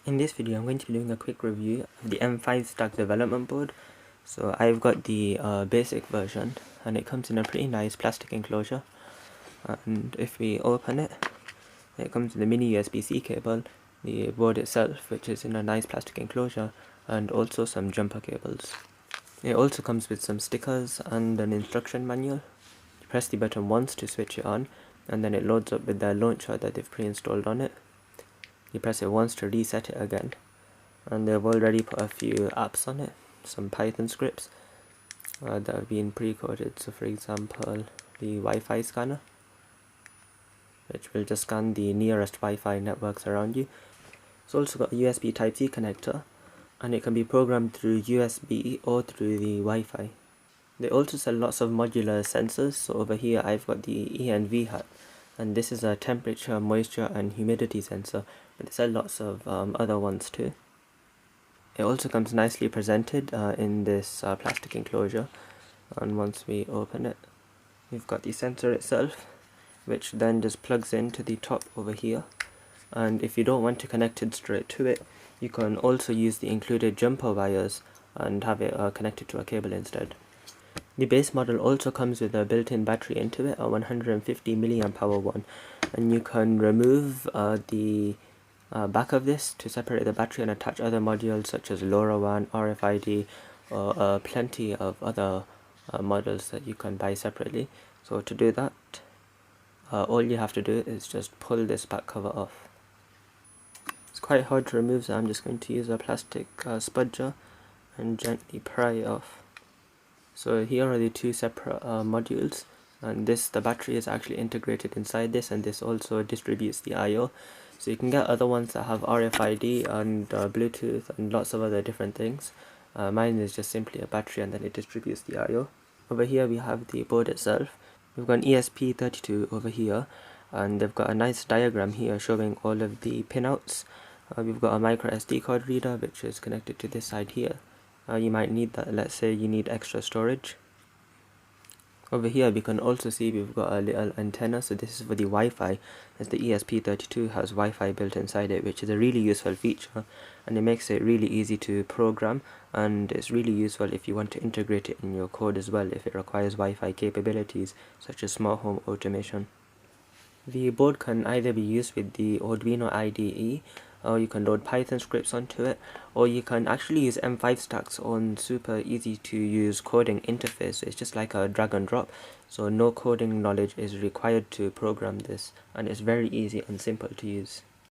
In this video I'm going to be doing a quick review of the M5STACK development board. So I've got the basic version and it comes in a pretty nice plastic enclosure, and if we open it, it comes with a mini USB-C cable, the board itself which is in a nice plastic enclosure, and also some jumper cables. It also comes with some stickers and an instruction manual. You press the button once to switch it on, and then it loads up with the launcher that they've pre-installed on it. You press it once to reset it again, and they've already put a few apps on it, some Python scripts that have been pre-coded. So for example, the Wi-Fi scanner, which will just scan the nearest Wi-Fi networks around you. It's also got a USB Type-C connector, and it can be programmed through USB or through the Wi-Fi. They also sell lots of modular sensors. So over here I've got the ENV hat, and this is a temperature, moisture and humidity sensor, but they sell lots of other ones too. It also comes nicely presented in this plastic enclosure, and once we open it, we've got the sensor itself, which then just plugs into the top over here. And if you don't want to connect it straight to it, you can also use the included jumper wires and have it connected to a cable instead. The base model also comes with a built-in battery into it, a 150 milliamp hour one, and you can remove the back of this to separate the battery and attach other modules such as LoRaWAN, RFID, or plenty of other models that you can buy separately. So to do that, all you have to do is just pull this back cover off. It's quite hard to remove, so I'm just going to use a plastic spudger and gently pry it off. So here are the two separate modules, and the battery is actually integrated inside this, and this also distributes the I/O. So you can get other ones that have RFID and Bluetooth and lots of other different things. Mine is just simply a battery, and then it distributes the I/O. Over here we have the board itself. We've got an ESP32 over here, and they've got a nice diagram here showing all of the pinouts. We've got a micro SD card reader which is connected to this side here. You might need that, let's say you need extra storage. Over here we can also see we've got a little antenna, so this is for the Wi-Fi, as the ESP32 has Wi-Fi built inside it, which is a really useful feature, and it makes it really easy to program, and it's really useful if you want to integrate it in your code as well, if it requires Wi-Fi capabilities such as smart home automation. The board can either be used with the Arduino IDE, or you can load Python scripts onto it, or you can actually use M5STACK's own super easy to use coding interface. It's just like a drag and drop, so no coding knowledge is required to program this, and it's very easy and simple to use.